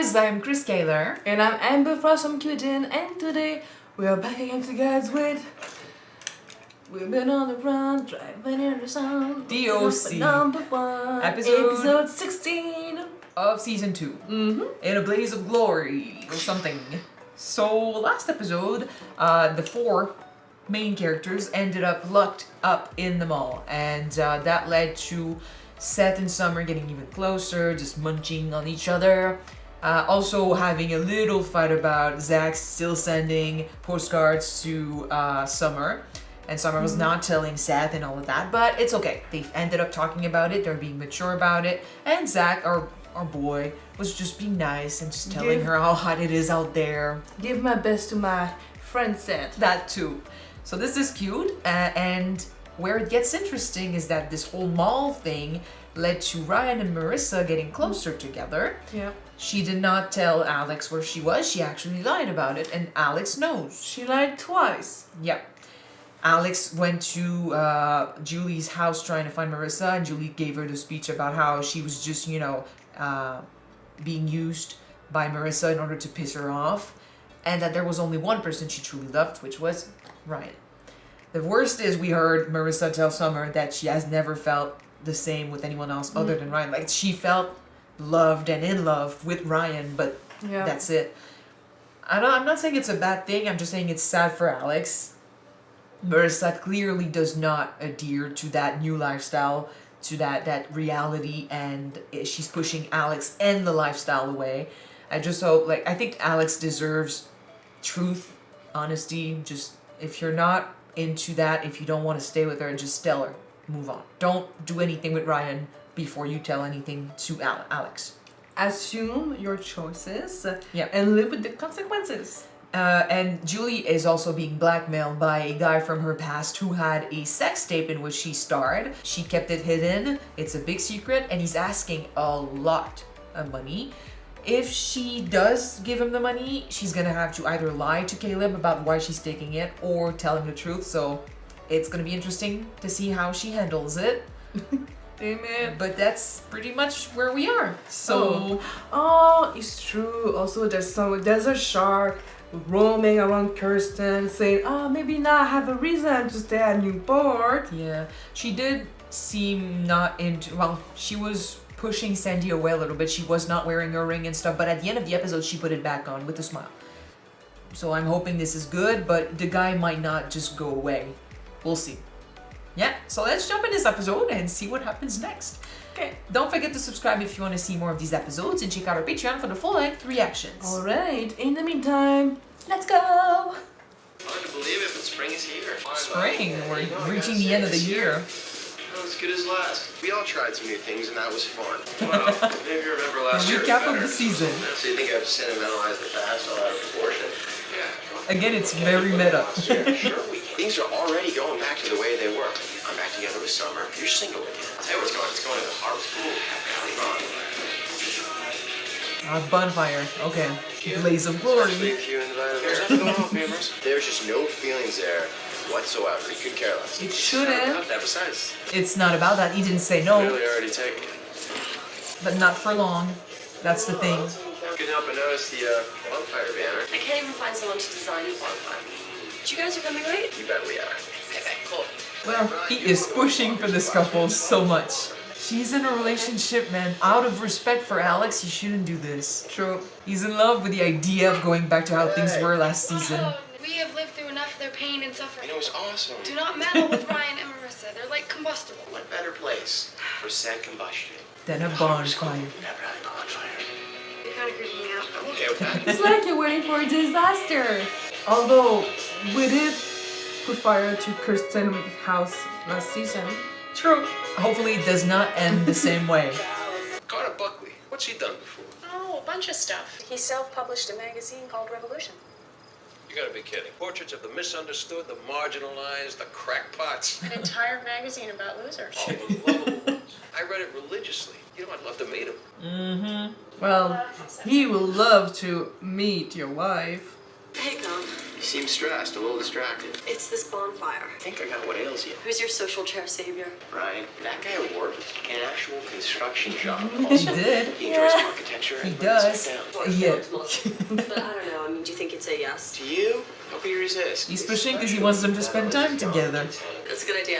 guys, I'm Chris Kaler. And I'm Amber from Kyuujin, and today we are back again together with We've been on the run, driving in the sun. DOC. Number 1. Episode 16 of season 2. In a blaze of glory or something. So last episode, the 4 main characters ended up locked up in the mall, and that led to Seth and Summer getting even closer, just munching on each other. Also having a little fight about Zach still sending postcards to Summer. And Summer was not telling Seth and all of that, but it's okay. They ended up talking about it, they're being mature about it. And Zach, our boy, was just being nice and just telling her how hot it is out there. Give my best to my friend Seth. That too. So this is cute, and where it gets interesting is that this whole mall thing led to Ryan and Marissa getting closer together. Yeah. She did not tell Alex where she was, she actually lied about it, and Alex knows. She lied twice. Yep. Alex went to Julie's house trying to find Marissa, and Julie gave her the speech about how she was just, being used by Marissa in order to piss her off, and that there was only one person she truly loved, which was Ryan. The worst is we heard Marissa tell Summer that she has never felt the same with anyone else other than Ryan. Like, she felt loved and in love with Ryan, but that's it. I'm not saying it's a bad thing, I'm just saying it's sad for Alex. Marissa clearly does not adhere to that new lifestyle, to that reality, and she's pushing Alex and the lifestyle away. I just hope, I think Alex deserves truth, honesty. Just, if you're not into that, if you don't want to stay with her, just tell her. Move on. Don't do anything with Ryan before you tell anything to Alex. Assume your choices Yep. and live with the consequences. And Julie is also being blackmailed by a guy from her past who had a sex tape in which she starred. She kept it hidden. It's a big secret, and he's asking a lot of money. If she does give him the money, she's gonna have to either lie to Caleb about why she's taking it or tell him the truth. So it's gonna be interesting to see how she handles it. Amen. But that's pretty much where we are. So it's true. Also, there's a shark roaming around Kirsten, saying, maybe now I have a reason to stay at Newport. yeah, she did seem not into. Well, she was pushing Sandy away a little bit. She was not wearing her ring and stuff. But at the end of the episode, she put it back on with a smile. So I'm hoping this is good. But the guy might not just go away. We'll see. Yeah, so let's jump in this episode and see what happens next. Okay. Don't forget to subscribe if you want to see more of these episodes, and check out our Patreon for the full-length reactions. Alright, in the meantime, Let's go! Hard to believe it, but spring is here. Spring, we're reaching the end of the year. Not as good as last. We all tried some new things, and that was fun. Well, maybe you remember last year. Recap of the season. So you think I've sentimentalized the past all out of proportion? Yeah. Again, it's very meta. Sure we can. Things are already going back to the way they were. I'm back together with Summer. You're single again. Hey, what's going on? It's going to the harvest pool. Bonfire. Okay. Blaze of glory. There's nothing going on, Marissa. There's just no feelings there whatsoever. You couldn't care less. it shouldn't. Besides, It's not about that. He didn't say no, really already taken it. but not for long. That's the thing. Couldn't help but notice the Bonfire banner. I can't even find someone to design a bonfire. But you guys are coming, right? You bet we are. Okay, cool. Well, he is pushing for this couple so much. She's in a relationship, man. Out of respect for Alex, you shouldn't do this. True. He's in love with the idea of going back to how things were last season. We have lived through enough of their pain and suffering. You know, it was awesome. Do not meddle with Ryan and Marissa. They're like combustible. What better place for said combustion? Then a bonfire. You're kind of creeping me out. I'm okay with that. It's like you're waiting for a disaster. Although, we did put fire to Kirsten's house last season. True. Hopefully it does not end the same way. Carter Buckley, what's he done before? Oh, a bunch of stuff. He self-published a magazine called Revolution. You gotta be kidding. Portraits of the misunderstood, the marginalized, the crackpots. An entire magazine about losers. All the lovable ones. I read it religiously. You know, I'd love to meet him. Well, he will love to meet your wife. Hey, Con. Seems stressed, a little distracted. It's this bonfire. I think I got what ails you. Who's your social chair savior? Ryan, that guy worked in an actual construction job. He Also, did. he enjoys architecture He and burns does. it down. Yeah. But I don't know. I mean, do you think he'd say yes? To you? How can you resist? He's pushing because he wants them to spend time together. That's a good idea.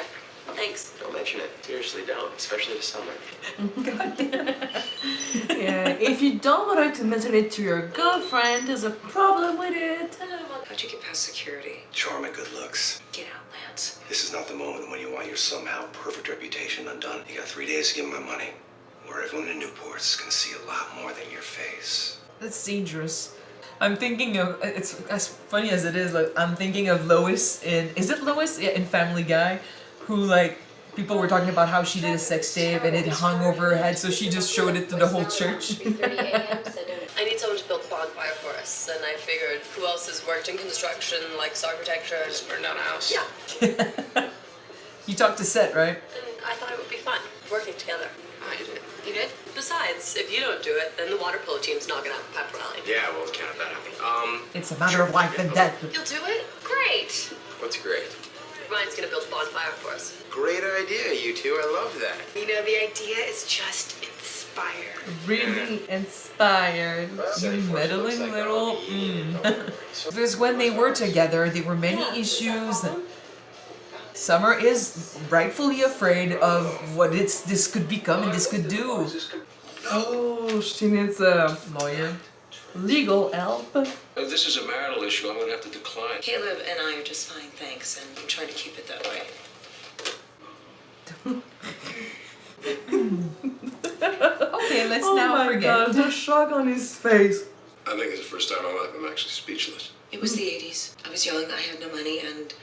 Thanks. Don't mention it. Seriously, don't. Especially this summer. God damn it. Yeah, if you don't want to mention it to your girlfriend, there's a problem with it. How'd you get past security? Charm and good looks. Get out, Lance. This is not the moment when you want your somehow perfect reputation undone. You got 3 days to give me my money, or everyone in Newport's gonna see a lot more than your face. That's dangerous. I'm thinking of, it's as funny as it is, like, I'm thinking of Lois in, is it Lois? Yeah, in Family Guy, who, like, people were talking about how she did a sex tape and it hung over her head, so she just showed it to the whole church. I need someone to build a bonfire for us, and I figured who else has worked in construction, likes architecture. Just burn down a house. Yeah, You talked to Seth, right? and I thought it would be fun working together. I did it. You did? Besides, if you don't do it, then the water polo team's not gonna have a pep rally. Yeah, well, can't have that happen. It's a matter of life and death. You'll do it? Great! What's great? Ryan's gonna build a bonfire for us. Great idea, you two. I love that. You know, the idea is just inspired. Really inspired. You meddling little. Because when they were together, there were many issues. Summer is rightfully afraid of what this could become and this could do. Oh, she needs a Lawyer. legal help. If this is a marital issue, I'm going to have to decline. Caleb and I are just fine, thanks, and I'm trying to keep it that way. Okay, let's Oh now my forget. god, the shock on his face. I think it's the first time in my life I'm actually speechless. It was the 80s. I was young, I had no money, and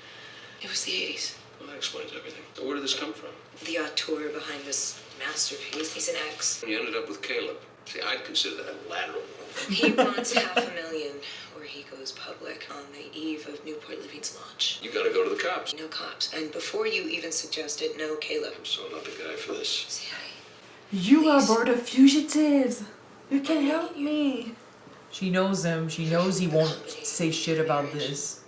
it was the 80s. Well, that explains everything. So where did this come from? The auteur behind this masterpiece, he's an ex. You ended up with Caleb. See, I'd consider that lateral. He wants $500,000, or he goes public on the eve of Newport Living's launch. You got to go to the cops. No cops. And before you even suggested, no Caleb. So I'm not the guy for this. See, You are board of fugitives. You can help me. She knows him. She knows he won't say shit about this.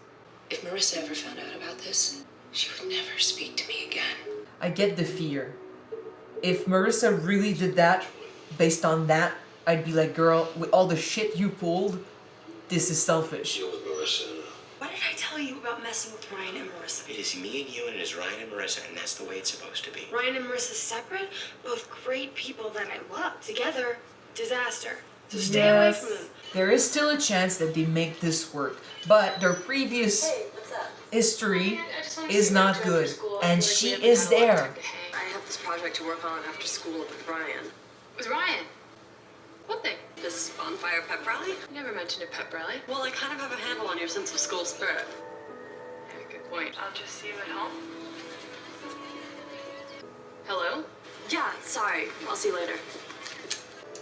if Marissa ever found out about this, she would never speak to me again. I get the fear. If Marissa really did that, based on that, I'd be like, girl, with all the shit you pulled, this is selfish. Deal with Marissa. What did I tell you about messing with Ryan and Marissa? It is me and you, and it is Ryan and Marissa, and that's the way it's supposed to be. Ryan and Marissa separate, both great people that I love. Together, disaster. So stay away from them. There is still a chance that they make this work, but their previous history is not good, and she is there. I have this project to work on after school with Ryan. With Ryan. What thing? This bonfire pep rally? You never mentioned a pep rally. Well, I kind of have a handle on your sense of school spirit. Yeah, good point. I'll just see you at home. Hello? Yeah, sorry. I'll see you later.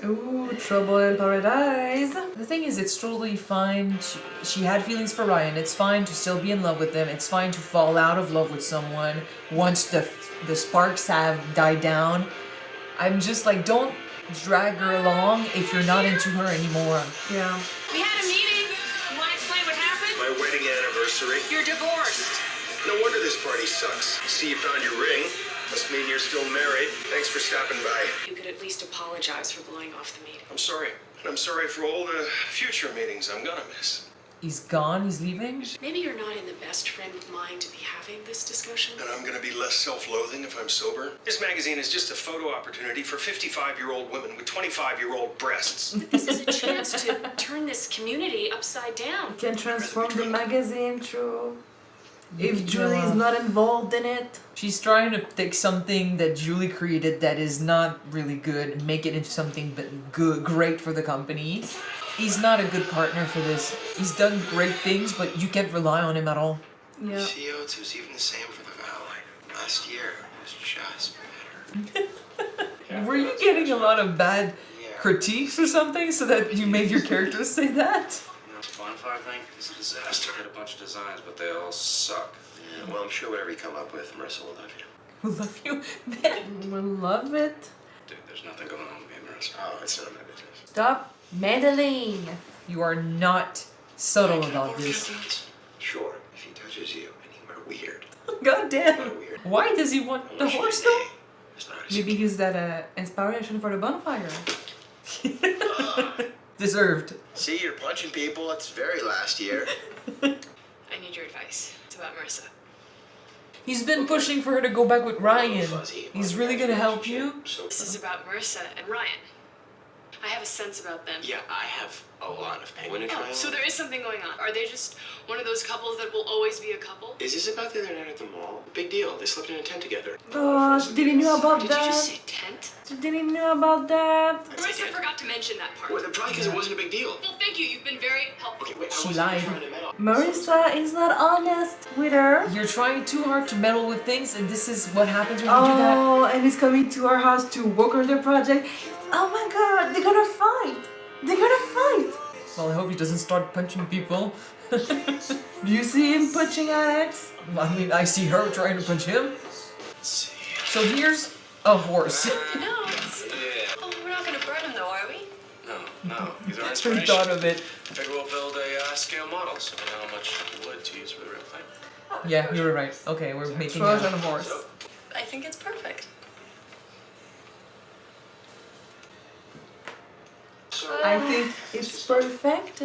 Ooh, trouble in paradise. The thing is, it's totally fine. She had feelings for Ryan. It's fine to still be in love with him. It's fine to fall out of love with someone once the sparks have died down. I'm just like, don't drag her along if you're not into her anymore. Yeah. We had a meeting. You want to explain what happened? My wedding anniversary. You're divorced. No wonder this party sucks. See, you found your ring. Must mean you're still married. Thanks for stopping by. You could at least apologize for blowing off the meeting. I'm sorry. And I'm sorry for all the future meetings I'm gonna miss. He's gone, he's leaving. Maybe you're not in the best frame of mind to be having this discussion. And I'm gonna be less self-loathing if I'm sober. This magazine is just a photo opportunity for 55-year-old women with 25-year-old breasts. This is a chance to turn this community upside down. Can transform the magazine, true. If Yeah. Julie is not involved in it. She's trying to take something that Julie created that is not really good and make it into something good, great for the company. He's not a good partner for this. He's done great things, but you can't rely on him at all. Yeah. CO2 is even the same for the valley. Last year was just better. Were you getting a lot of bad critiques or something so that you made your characters say that? You know, this bonfire thing is a disaster. I did a bunch of designs, but they all suck. Yeah, well, I'm sure whatever you come up with, Marissa will love you. We love you. Man. We love it. Dude, there's nothing going on with me and Marissa. Oh, it's none of my business. Stop meddling. You are not subtle about this. Sure, if he touches you anywhere weird. God damn. Anywhere weird. Why does he want the horse though? It's not a Maybe he's that inspiration for the bonfire. Deserved. See, you're punching people. It's very last year. I need your advice. It's about Marissa. He's been pushing for her to go back with Ryan. Fuzzy. He's really gonna help you? So This is about Marissa and Ryan. I have a sense about them. yeah, I have a lot of pain. When Oh, so there is something going on. Are they just one of those couples that will always be a couple? Is this about the other night at the mall? Big deal. They slept in a tent together. Oh, she didn't know about Did you that. just say tent? She didn't know about that. Marissa forgot to mention that part. Well, probably because it wasn't a big deal. Well, thank you. You've been very helpful. Okay, wait. I She wasn't lied. trying to meddle. Marissa is not honest with her. You're trying too hard to meddle with things, and this is what happens when you do that. Oh, and he's coming to our house to work on their project. Oh my god, they're gonna fight. They're gonna fight. Well, I hope he doesn't start punching people. Do you see him punching Alex? I mean, I see her trying to punch him. Let's see. So here's a horse. No, it's... Yeah. Oh, we're not going to burn him, though, are we? No. He's our Who inspiration. thought of it? Figure we'll build a scale model so we know how much wood to use for the real thing. Yeah, you were right. Okay, we're making Trojan a... horse. I think it's perfect. I think it's perfect.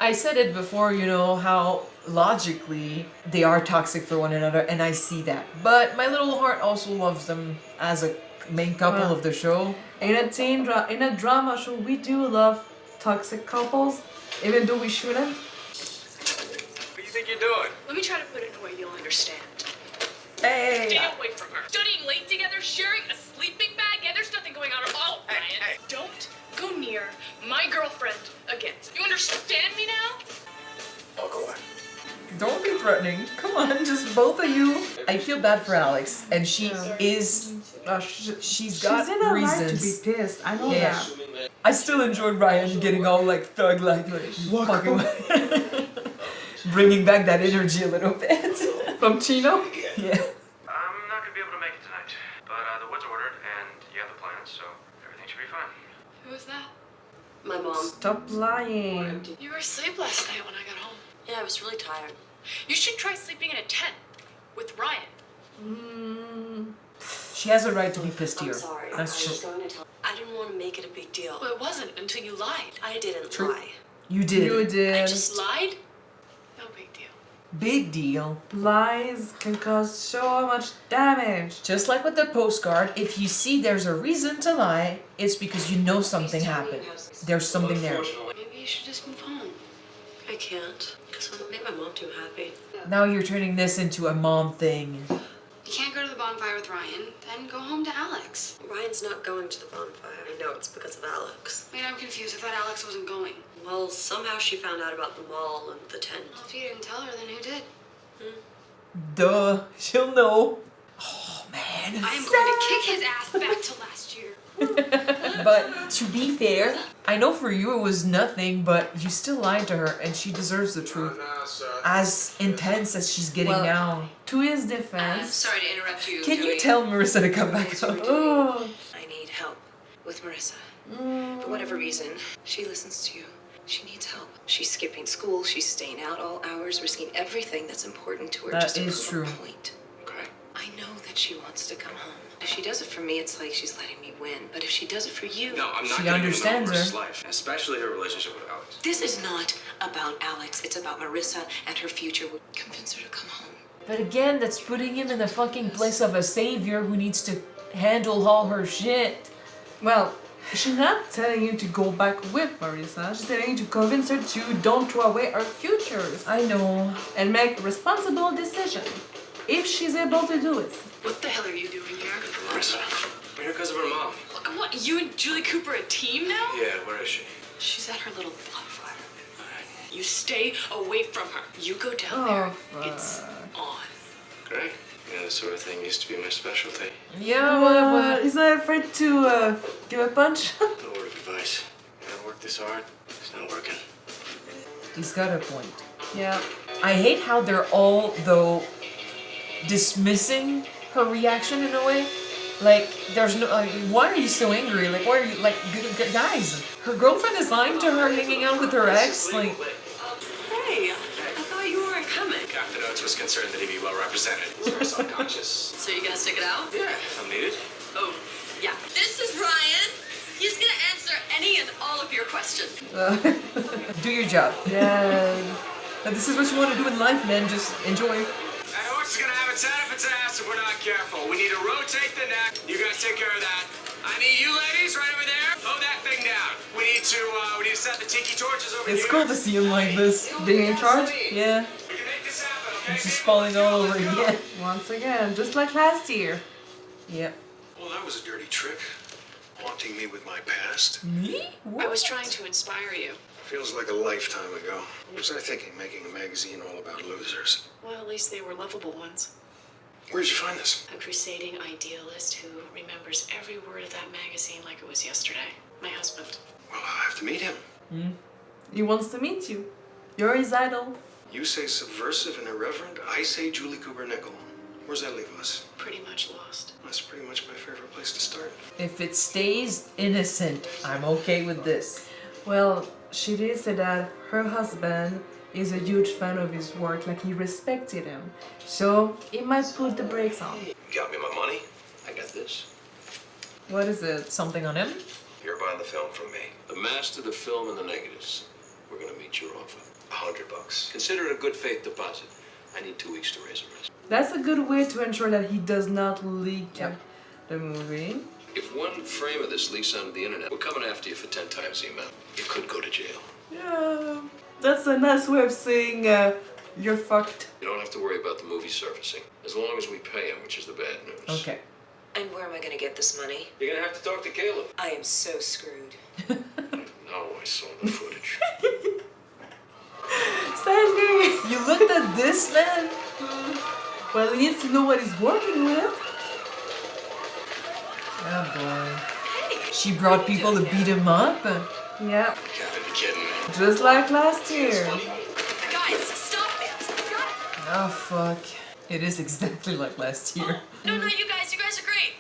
I said it before, you know, how logically they are toxic for one another, and I see that. But my little heart also loves them as a main couple of the show. In a drama show, we do love toxic couples, even though we shouldn't. What do you think you're doing? Let me try to put it in a way you'll understand. Hey! Stay away from her. Studying late together, sharing a sleeping bag. Yeah, there's nothing going on at all, Ryan. hey. Don't go near my girlfriend again. You understand me now? I'll go away. Don't be threatening. Come on, just both of you. I feel bad for Alex, and she is... she's got She's in a right to reasons. be pissed. I know Yeah. that. I still enjoyed Ryan getting all like thug like fucking bringing back that energy a little bit. From Chino? Yeah. I'm not gonna be able to make it tonight, but the wood's ordered and you have the plans, so everything should be fine. Who was that? My mom. Stop lying. You were asleep last night when I got home. Yeah, I was really tired. You should try sleeping in a tent with Ryan. She has a right to be pissed I'm here. sorry. I That's was true. going to tell. I didn't want to make it a big deal. Well, it wasn't until you lied. I didn't True. lie. You did. You did. I just lied? No big deal. Big deal. Lies can cause so much damage. Just like with the postcard, if you see there's a reason to lie, it's because you know something happened. There's something there. Maybe you should just move home. I can't, because I'll make my mom too happy. Now you're turning this into a mom thing. You can't go to the bonfire with Ryan, then go home to Alex. Ryan's not going to the bonfire. I know it's because of Alex. Wait, I'm confused. I thought Alex wasn't going. Well, somehow she found out about the mall and the tent. Well, if you didn't tell her, then who did? Duh, she'll know. Oh man. I am going to kick his ass back to last year. But to be fair, I know for you it was nothing, but you still lied to her, and she deserves the truth. As intense as she's getting Well, now. To his I'm defense. sorry to interrupt you. Can you tell Marissa to come back up? Oh. I need help with Marissa. For whatever reason, she listens to you. She needs help. She's skipping school. She's staying out all hours, risking everything that's important to her That just to is prove true. a point. Okay. I know that she wants to come home. If she does it for me, it's like she's letting me win. But if she does it for you, No, I'm not She getting understands in the Marissa's her. life, especially her relationship with Alex. this is not about Alex. It's about Marissa and her future. Convince her to come home. But again, that's putting him in the fucking place of a savior who needs to handle all her shit. Well, she's not telling you to go back with Marissa. She's telling you to convince her to don't throw away her futures I know. and make responsible decisions. If she's able to do it. What the hell are you doing here? Marissa, we're here because of her mom. What, you and Julie Cooper a team now? Yeah, where is she? She's at her little bonfire. You stay away from her. You go down there. It's on. Great. Yeah, this sort of thing used to be my specialty. Yeah, but He's not afraid to give a punch. No word of advice. I worked this hard. It's not working. he's got a point. Yeah. I hate how they're all, though, dismissing her reaction in a way. Like, there's no, why are you so angry? Like, why are you, like, guys, her girlfriend is lying to her hanging out with her ex, like, Hey, I thought you weren't coming. Woods was concerned that he'd be well represented. He's very self-conscious. So you gonna stick it out? Yeah, if I'm needed. Oh, yeah. This is Ryan. He's gonna answer any and all of your questions. Do your job. Yeah. And this is what you want to do in life, man. Just enjoy. That horse is gonna have its head up its ass if we're not careful. We need to rotate the neck. You guys take care of that. I need you ladies right over there. Hold that thing down. We need to set the tiki torches over It's here. cool to see him like this. Being in charge? Yeah. We can make this happen, okay? He's just falling all over again. Once again, just like last year. Yep. Well, that was a dirty trick. Haunting me with my past. Me? I was trying to inspire you. Feels like a lifetime ago. What was I thinking, making a magazine all about losers? Well, at least they were lovable ones. Where'd you find this? A crusading idealist who remembers every word of that magazine like it was yesterday. My husband. Well, I'll have to meet him. He wants to meet you. You're his idol. You say subversive and irreverent. I say Julie Cooper-Nickel. Where's that leave us? Pretty much lost. That's pretty much my favorite place to start. If it stays innocent, I'm okay with this. Well, she did say that her husband is a huge fan of his work, like he respected him. So he might put the brakes on. You got me my money. I got this. What is it? Something on him? You're buying the film from me. The master, the film, and the negatives. We're gonna meet your offer. $100. Consider it a good faith deposit. I need 2 weeks to raise a risk. That's a good way to ensure that he does not leak Yep. the movie. If one frame of this leaks onto the internet, we're coming after you for 10 times the amount. You could go to jail. Yeah, that's a nice way of saying you're fucked. You don't have to worry about the movie surfacing, as long as we pay him, which is the bad news. Okay. And where am I gonna get this money? You're gonna have to talk to Caleb. I am so screwed. No, I saw the footage. Sandy! You looked at this, man? Well, he needs to know what he's working with. Oh boy. She brought people to beat him up? Yeah, You gotta be kidding me. just like last year. Guys, stop it! Oh fuck. It is exactly like last year. No, you guys are great.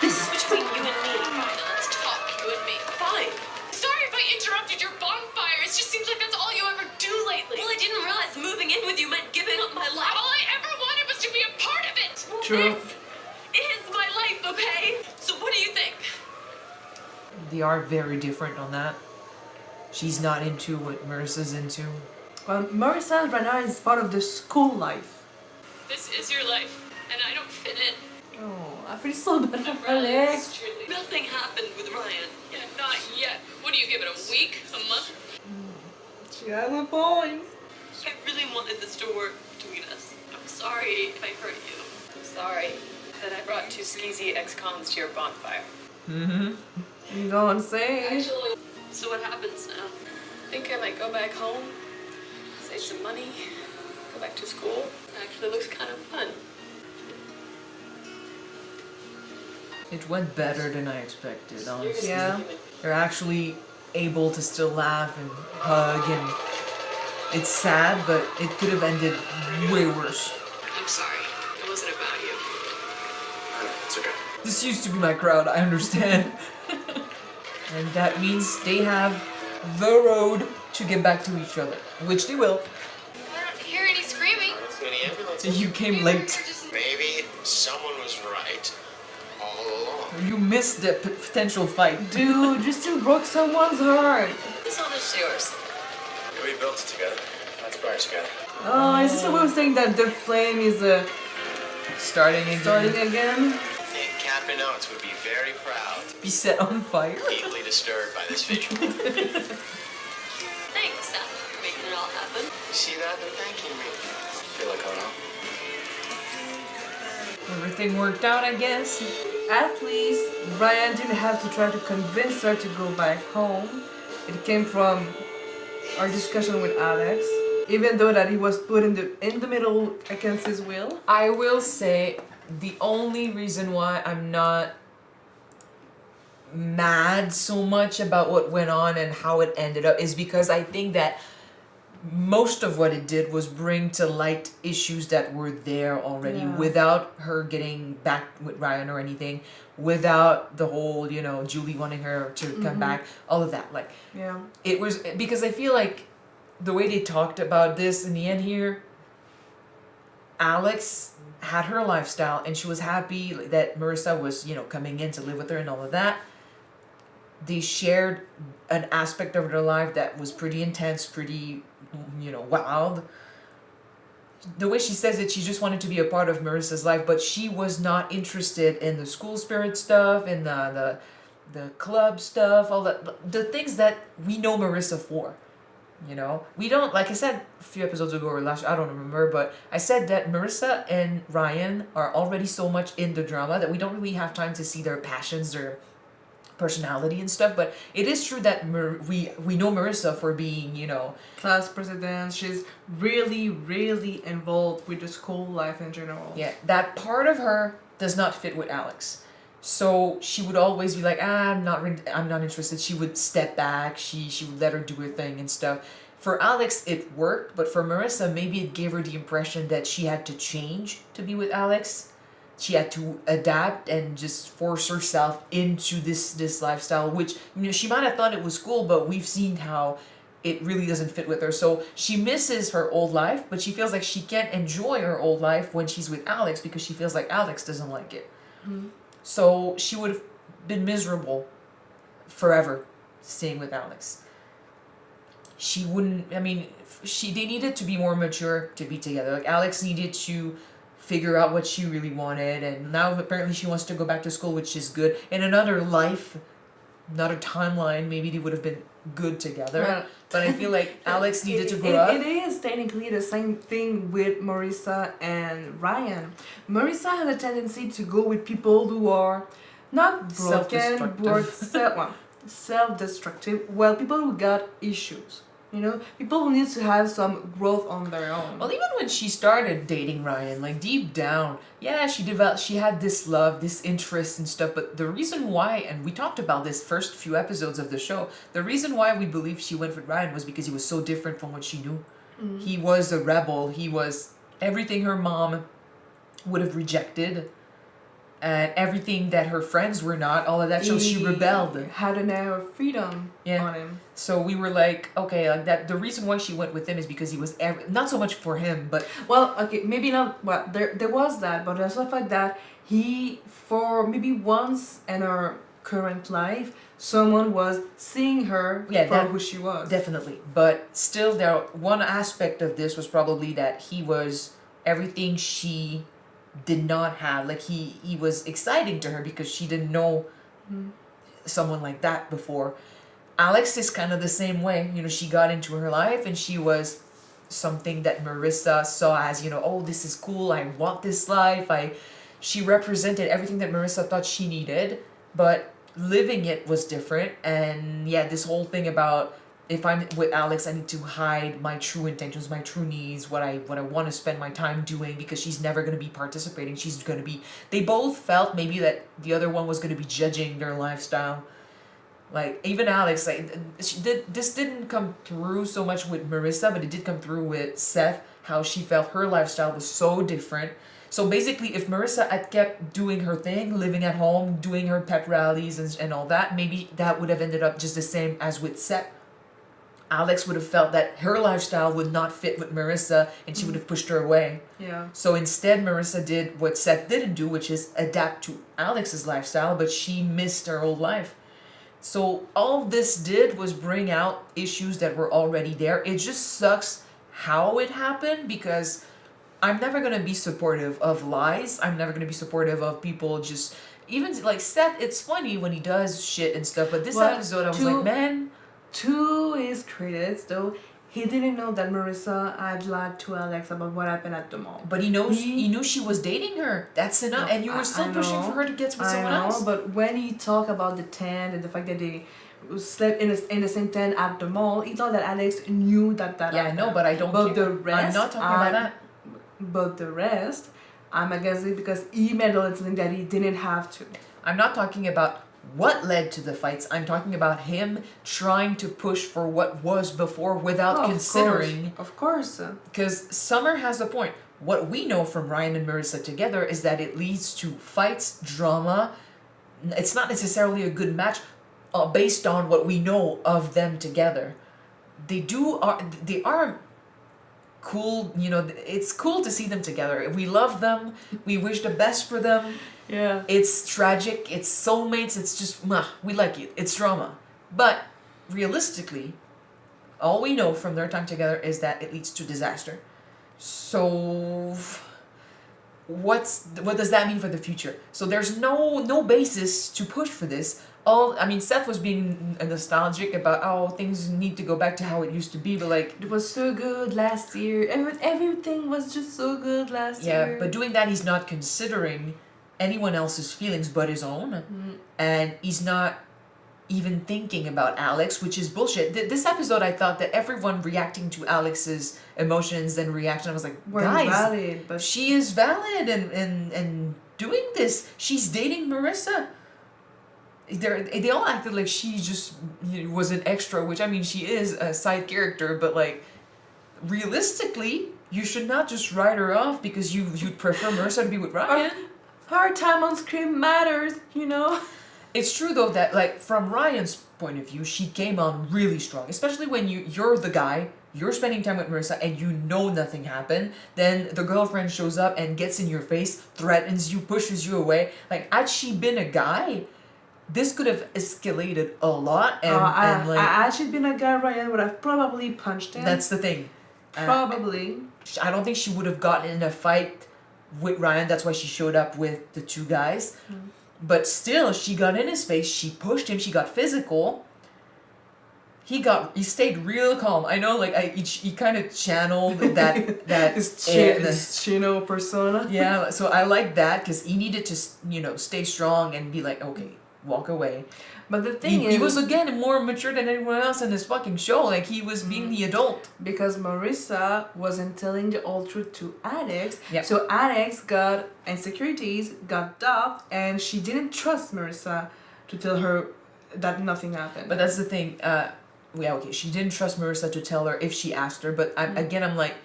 This is between you and me. Fine, let's talk, you and me. Fine. Sorry if I interrupted your bonfire. It just seems like that's all you ever do lately. Well, I didn't realize moving in with you meant giving up my life. All I ever wanted was to be a part of it. True. This is my life, okay? So what do you think? They are very different on that. She's not into what Marissa's into. Well, Marissa right now is part of the school life. This is your life, and I don't fit in. Oh, I feel so bad for Alex. Nothing happened with Ryan. Yeah, not yet. What do you give it, a week? A month? She has a point. I really wanted this to work between us. I'm sorry if I hurt you. I'm sorry that I brought 2 skeezy ex-cons to your bonfire. You go and say. Actually, so what happens now? I think I might go back home, save some money, go back to school. Actually looks kind of fun. It went better than I expected, honestly. Yeah. They're actually able to still laugh and hug, and it's sad, but it could have ended way worse. I'm sorry. It wasn't about you. I know, it's okay. This used to be my crowd, I understand. And that means they have the road to get back to each other, which they will. I don't hear any screaming. I don't see any ambulance. You came late. Maybe someone was right all along. You missed the potential fight. Dude, you still broke someone's heart. This all is yours. We built it together. Let's burn it together. Oh, is this a way of saying that the flame is Starting again. starting again? I think Captain Oates would be very proud, Be set on fire. deeply disturbed by this visual. Thanks, Seth, for making it all happen. You see that? They're thanking me. Feel like I know. Everything worked out, I guess. At least Ryan didn't have to try to convince her to go back home. It came from our discussion with Alex. Even though that he was put in the middle against his will. I will say the only reason why I'm not mad so much about what went on and how it ended up is because I think that most of what it did was bring to light issues that were there already, Yeah. without her getting back with Ryan or anything, without the whole, Julie wanting her to come back, all of that. Like, Yeah. it was because I feel like the way they talked about this in the end here, Alex had her lifestyle and she was happy that Marissa was, coming in to live with her and all of that. They shared an aspect of their life that was pretty intense, pretty, wild. The way she says it, she just wanted to be a part of Marissa's life, but she was not interested in the school spirit stuff, in the club stuff, all the things that we know Marissa for. We don't, like I said a few episodes ago or last, I don't remember, but I said that Marissa and Ryan are already so much in the drama that we don't really have time to see their passions, their personality and stuff. But it is true that we know Marissa for being, class president. She's really, really involved with the school life in general. Yeah, that part of her does not fit with Alex. So she would always be like, I'm not interested. She would step back. She would let her do her thing and stuff. For Alex, it worked, but for Marissa, maybe it gave her the impression that she had to change to be with Alex. She had to adapt and just force herself into this lifestyle, which she might have thought it was cool, but we've seen how it really doesn't fit with her. So she misses her old life, but she feels like she can't enjoy her old life when she's with Alex because she feels like Alex doesn't like it. Mm-hmm. So she would have been miserable forever staying with Alex. She wouldn't, they needed to be more mature to be together. Like Alex needed to figure out what she really wanted, and now apparently she wants to go back to school, which is good. In another life, another timeline, maybe they would have been good together. Well, but I feel like Alex needed to grow up. It is technically the same thing with Marissa and Ryan. Marissa has a tendency to go with people who are not broken, but self-destructive. Well, people who got issues. People who need to have some growth on their own. Well, even when she started dating Ryan, like deep down, yeah, she had this love, this interest and stuff, but the reason why, and we talked about this first few episodes of the show, the reason why we believe she went with Ryan was because he was so different from what she knew. Mm-hmm. He was a rebel. He was everything her mom would have rejected. And everything that her friends were not, all of that shows she rebelled. Had an air of freedom on him. So we were like, okay, like that. The reason why she went with him is because he was not so much for him, but well, okay, maybe not. Well, there was that, but there's stuff like that. He, for maybe once in her current life, someone was seeing her for who she was. Definitely, but still, one aspect of this was probably that he was everything she did not have. Like he was exciting to her because she didn't know someone like that before. Alex is kind of the same way. She got into her life and she was something that Marissa saw as, oh, this is cool, I want this life. She represented everything that Marissa thought she needed, but living it was different. And yeah, this whole thing about if I'm with Alex, I need to hide my true intentions, my true needs, what I want to spend my time doing, because she's never going to be participating. She's going to be... They both felt maybe that the other one was going to be judging their lifestyle. Like, even Alex, this didn't come through so much with Marissa, but it did come through with Seth, how she felt her lifestyle was so different. So basically, if Marissa had kept doing her thing, living at home, doing her pep rallies and all that, maybe that would have ended up just the same as with Seth. Alex would have felt that her lifestyle would not fit with Marissa and she would have pushed her away. Yeah. So instead, Marissa did what Seth didn't do, which is adapt to Alex's lifestyle, but she missed her old life. So all this did was bring out issues that were already there. It just sucks how it happened, because I'm never going to be supportive of lies. I'm never going to be supportive of people just... Even like Seth, it's funny when he does shit and stuff, but this episode I was like, man... To his credits, though, he didn't know that Marissa had lied to Alex about what happened at the mall. But he knew she was dating her. That's enough. No, and you were still pushing for her to get with someone else. But when he talked about the tent and the fact that they slept in the same tent at the mall, he thought that Alex knew that happened. Yeah, I know, but I don't care. The rest, I'm not talking about that. But the rest, I'm against it because he meddled in something that he didn't have to. I'm not talking about what led to the fights. I'm talking about him trying to push for what was before without considering. Of course. Because Summer has a point. What we know from Ryan and Marissa together is that it leads to fights, drama. It's not necessarily a good match based on what we know of them together. They are cool, it's cool to see them together. We love them. We wish the best for them. Yeah. It's tragic. It's soulmates. It's just, we like it. It's drama. But realistically, all we know from their time together is that it leads to disaster. So what does that mean for the future? So there's no basis to push for this. Seth was being nostalgic about things need to go back to how it used to be, but like it was so good last year. Everything was just so good last year. Yeah, but doing that, he's not considering anyone else's feelings but his own, and he's not even thinking about Alex, which is bullshit. This episode, I thought that everyone reacting to Alex's emotions and reaction, I was like, guys, valid, but she is valid and doing this. She's dating Marissa. They all acted like she just was an extra, which I mean she is a side character, but like realistically, you should not just write her off because you'd prefer Marissa to be with Ryan. Her time on screen matters, It's true though that like from Ryan's point of view, she came on really strong, especially when you're the guy, you're spending time with Marissa and nothing happened. Then the girlfriend shows up and gets in your face, threatens you, pushes you away. Like had she been a guy, this could have escalated a lot, had she been a guy, Ryan would have probably punched him. That's the thing. Probably. I don't think she would have gotten in a fight with Ryan. That's why she showed up with the two guys. But still, she got in his face. She pushed him. She got physical. He stayed real calm. I know, like he kind of channeled that his Chino persona. Yeah, so I like that because he needed to stay strong and be like, okay, walk away. But the thing is, he was again more mature than anyone else in this fucking show. Like he was being the adult because Marissa wasn't telling the whole truth to Alex. Yep. So Alex got insecurities, got doubt, and she didn't trust Marissa to tell her that nothing happened. But that's the thing. She didn't trust Marissa to tell her if she asked her. But I'm like,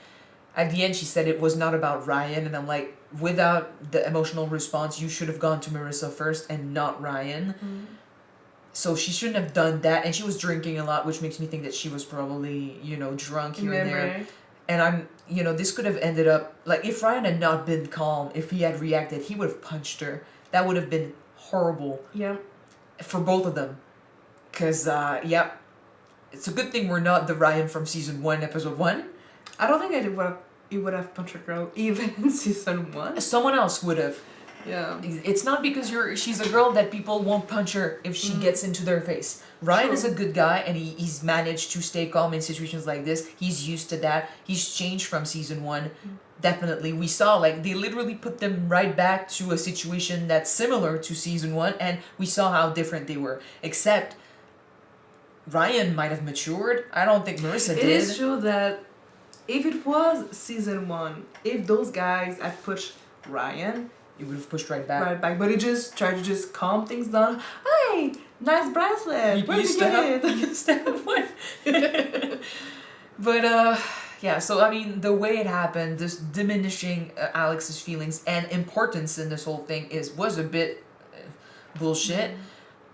at the end she said it was not about Ryan, and I'm like, without the emotional response, you should have gone to Marissa first and not Ryan. So she shouldn't have done that, and she was drinking a lot, which makes me think that she was probably, drunk here and there. And this could have ended up, like, if Ryan had not been calm, if he had reacted, he would have punched her. That would have been horrible. Yeah. For both of them. Because, it's a good thing we're not the Ryan from season 1, episode 1. I don't think he would have punched a girl even in season 1. Someone else would have. Yeah. It's not because she's a girl that people won't punch her if she gets into their face. Ryan is a good guy, and he's managed to stay calm in situations like this. He's used to that. He's changed from season 1. Definitely. We saw, like, they literally put them right back to a situation that's similar to season 1, and we saw how different they were. Except Ryan might have matured. I don't think Marissa did. It is true that if it was season 1, if those guys had pushed Ryan, you would have pushed right back. But he just tried to just calm things down. Hey, nice bracelet. Where did you get it? Used to have one. But so I mean, the way it happened, this diminishing Alex's feelings and importance in this whole thing was a bit bullshit.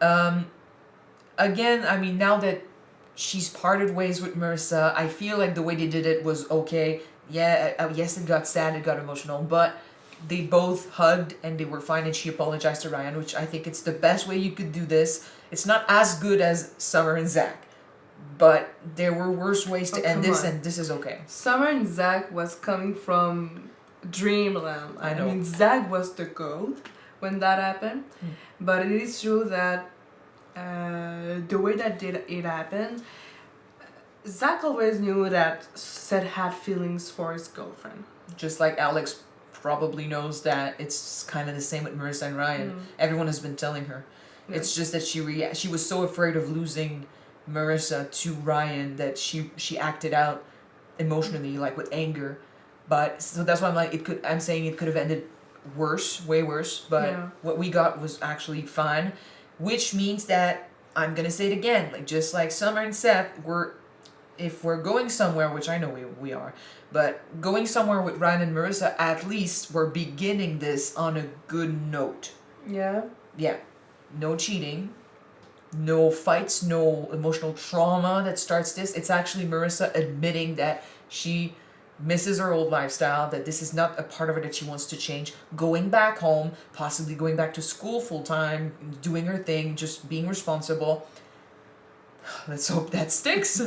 Again, I mean, now that she's parted ways with Marissa, I feel like the way they did it was okay. Yeah, yes, it got sad, it got emotional, but they both hugged and they were fine, and she apologized to Ryan, which I think it's the best way you could do this. It's not as good as Summer and Zach, but there were worse ways to end this, and this is okay. Summer and Zach was coming from dreamland. I know. I mean, Zach was the goat when that happened, but it is true that the way that it happened, Zach always knew that Seth had feelings for his girlfriend. Just like Alex probably knows that it's kind of the same with Marissa and Ryan. Everyone has been telling her. Yeah. It's just that she was so afraid of losing Marissa to Ryan that she acted out emotionally, like with anger. But so that's why I'm saying it could have ended worse, way worse. But what we got was actually fine, which means that I'm gonna say it again, like just like Summer and Seth, if we're going somewhere, which I know we are, but going somewhere with Ryan and Marissa, at least we're beginning this on a good note. Yeah. Yeah. No cheating. No fights. No emotional trauma that starts this. It's actually Marissa admitting that she misses her old lifestyle, that this is not a part of her that she wants to change, going back home, possibly going back to school full time, doing her thing, just being responsible. Let's hope that sticks.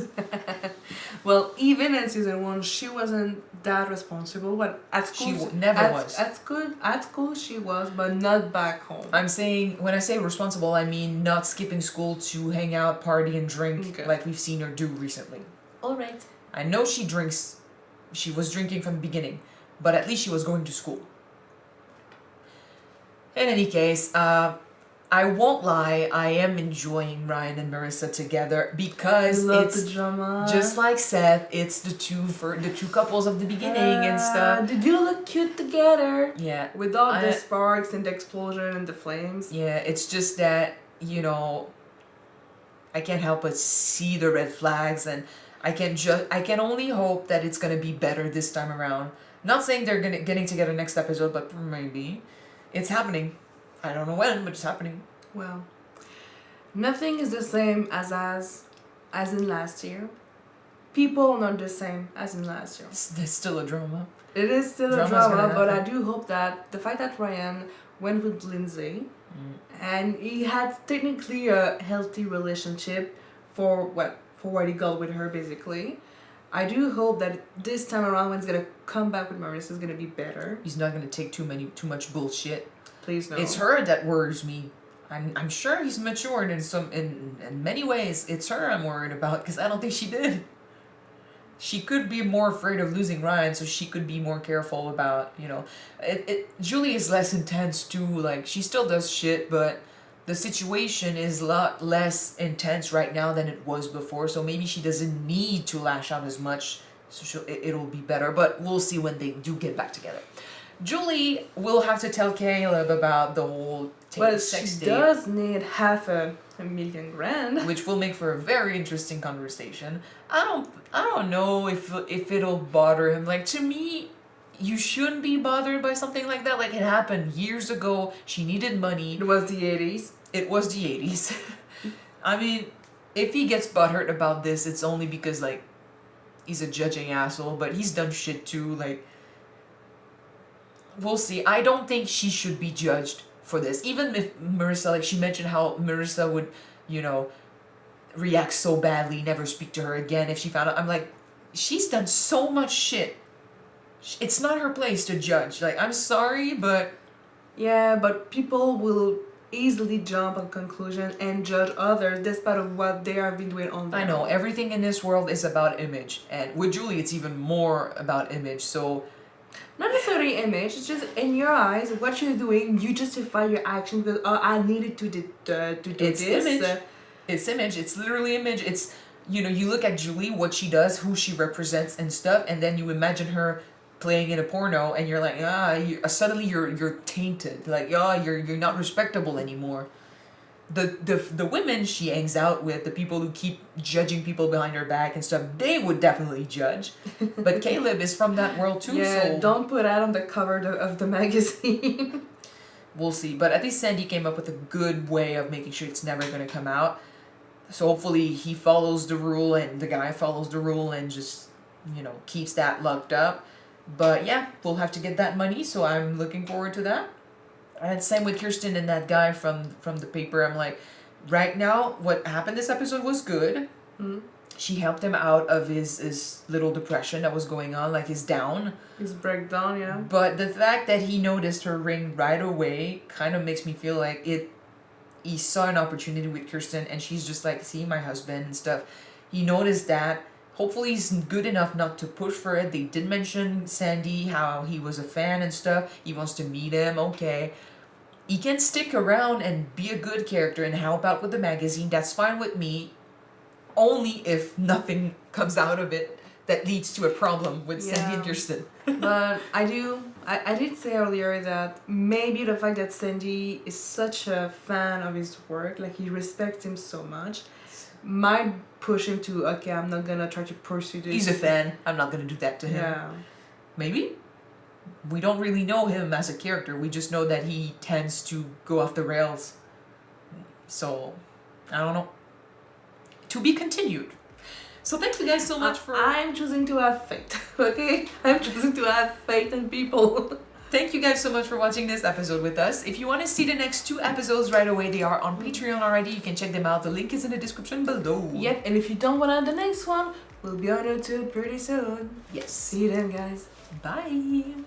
Well, even in season 1, she wasn't that responsible, but at school never was. At school she was, but not back home. I'm saying, when I say responsible, I mean not skipping school to hang out, party, and drink like we've seen her do recently. Alright. I know she drinks. She was drinking from the beginning, but at least she was going to school. In any case, I won't lie, I am enjoying Ryan and Marissa together because it's the drama. just like Seth. It's the two couples of the beginning and stuff. They do look cute together. Yeah, with all the sparks and the explosion and the flames. Yeah, it's just that, you know, I can't help but see the red flags, and I can only hope that it's gonna be better this time around. Not saying they're getting together next episode, but maybe it's happening. I don't know when, but it's happening. Well, nothing is the same as in last year. People are not the same as in last year. There's still a drama. It is still a drama, but I do hope that the fact that Ryan went with Lindsay and he had technically a healthy relationship for what he got with her, basically. I do hope that this time around when he's gonna come back with Marissa, it's gonna be better. He's not gonna take too much bullshit. Please no. It's her that worries me. I'm sure he's matured in many ways. It's her I'm worried about, because I don't think she did. She could be more afraid of losing Ryan, so she could be more careful about, you know. Julie is less intense too. Like, she still does shit, but the situation is a lot less intense right now than it was before. So maybe she doesn't need to lash out as much. So it'll be better. But we'll see when they do get back together. Julie will have to tell Caleb about the whole sex date. She does need $500,000, which will make for a very interesting conversation. I don't know if it'll bother him. Like, to me, you shouldn't be bothered by something like that. Like, it happened years ago. She needed money. It was the 80s. It was the 80s. I mean, if he gets butthurt about this, it's only because, like, he's a judging asshole, but he's done shit too. Like, we'll see. I don't think she should be judged for this. Even if Marissa, like, she mentioned how Marissa would, you know, react so badly, never speak to her again if she found out. I'm like, she's done so much shit. It's not her place to judge. Like, I'm sorry, but... Yeah, but people will easily jump on conclusion and judge others despite of what they have been doing on their I know, everything in this world is about image. And with Julie, it's even more about image, so... Not necessarily image, it's just in your eyes, what you're doing, you justify your action because, oh, I needed to do it's this. Image. It's image. It's literally image. It's, you know, you look at Julie, what she does, who she represents and stuff, and then you imagine her playing in a porno, and you're like, suddenly you're tainted. Like, you're not respectable anymore. The women she hangs out with, the people who keep judging people behind her back and stuff, they would definitely judge. But Caleb is from that world too, yeah, so... don't put that on the cover of the magazine. We'll see. But at least Sandy came up with a good way of making sure it's never going to come out. So hopefully he follows the rule and the guy follows the rule and just, you know, keeps that locked up. But yeah, we'll have to get that money, so I'm looking forward to that. And same with Kirsten and that guy from the paper. I'm like, right now, what happened this episode was good. Mm-hmm. She helped him out of his little depression that was going on, like his down. His breakdown, yeah. But the fact that he noticed her ring right away kind of makes me feel like he saw an opportunity with Kirsten, and she's just like, see, my husband and stuff. He noticed that. Hopefully he's good enough not to push for it. They did mention Sandy, how he was a fan and stuff. He wants to meet him, okay. He can stick around and be a good character and help out with the magazine. That's fine with me. Only if nothing comes out of it that leads to a problem with Sandy and Kirsten. But I did say earlier that maybe the fact that Sandy is such a fan of his work, like he respects him so much, might push him to, okay, I'm not gonna try to pursue this. He's a fan. I'm not gonna do that to him. Yeah. Maybe. We don't really know him as a character. We just know that he tends to go off the rails. So, I don't know. To be continued. So thank you guys so much for... I'm choosing to have faith, okay? I'm choosing to have faith in people. Thank you guys so much for watching this episode with us. If you want to see the next 2 episodes right away, they are on Patreon already. You can check them out. The link is in the description below. Yep, and if you don't want the next one, we'll be on YouTube pretty soon. Yes. See you then, guys. Bye.